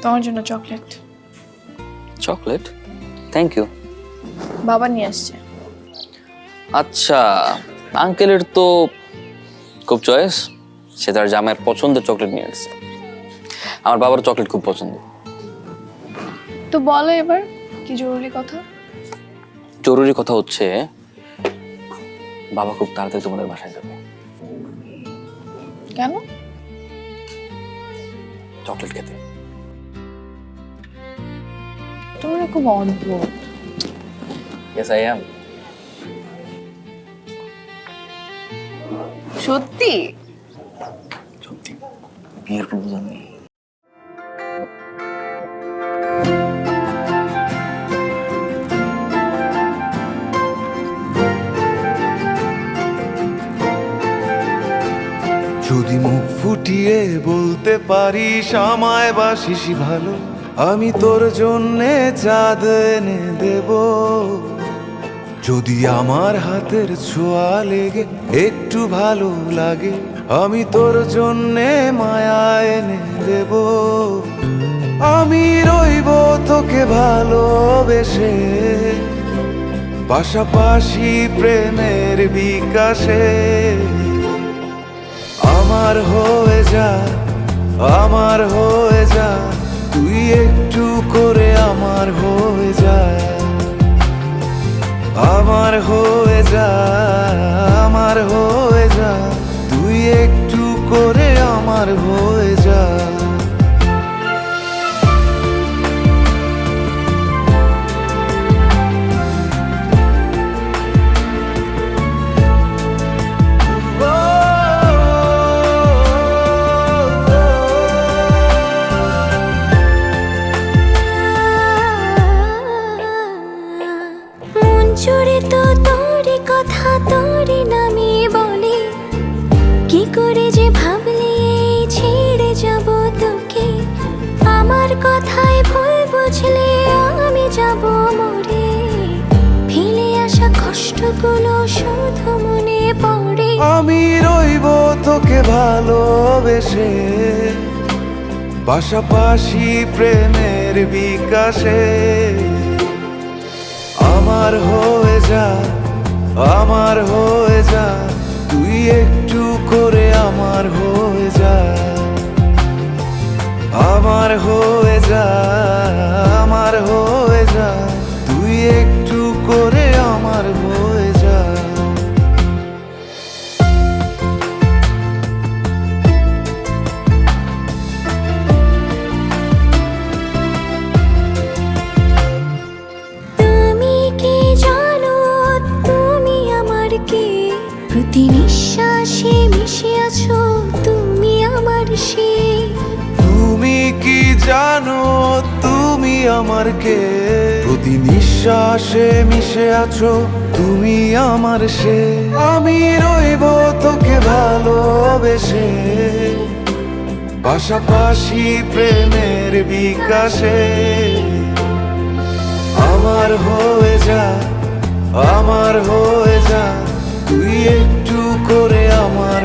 তোমার জন্য chocolate. Chocolate? Thank you. বাবা নিয়ে আসছে। আচ্ছা, আঙ্কেলের তো খুব চয়েস, সে তার জামাইয়ের পছন্দের চকলেট নিয়ে আসছে। আমার বাবার চকলেট খুব পছন্দ। তো বলো এবার কি জরুরি কথা? জরুরি কথা হচ্ছে বাবা খুব তাড়াতাড়ি তোমাদের বাসায় যাবে। কেন? চকলেট খেতে। তুমি না খুব অদ্ভুত। Yes, I am. সত্যি? সত্যি, বিয়ের প্রপোজাল নেই। যদি মুখ ফুটিয়ে বলতে পারিস আমায় বাসিস ভালো, আমি তোর জন্যে চাঁদ এনে দেব। যদি আমার হাতের ছোঁয়া লেগে একটু ভালো লাগে, আমি তোর জন্যে মায়া এনে দেব। আমি রইব তোকে ভালোবেসে, পাশাপাশি প্রেমের বিকাশে। আমার হয়ে যা, আমার হয়ে যা, তুই একটু করে আমার হয়ে যা। আমার হয়ে যা, আমার হয়ে যা, তুই একটু করে আমার হয়ে যা। জুড়ে তো তোরই কথা, তোরই নামে বলে। কি করে যে ভাবলি ছেড়ে যাব তোকে, আমার কথায় ভুল বুঝলে আমি যাব মরে। ফেলে আসা কষ্টগুলো শুধু মনে পড়ে। আমি রইব তোকে ভালোবেসে, পাশাপাশি প্রেমের বিকাশে। আমার হয়ে যা, আমার হয়ে যা, তুই একটু করে আমার হয়ে যা। আমার হয়ে যা, আমার হয়ে যা, তুই একটু করে আমার হয়ে যা। প্রতি নিঃশ্বাসে মিশে আছো তুমি আমার সে। তুমি কি জানো তুমি আমার কে? প্রতি নিঃশ্বাসে মিশে আছো তুমি আমার সে। আমি রইব তোকে ভালোবেসে, পাশাপাশি প্রেমের বিকাশে। আমার হয়ে যা, আমার হয়ে যা, তুই একটু করে আমার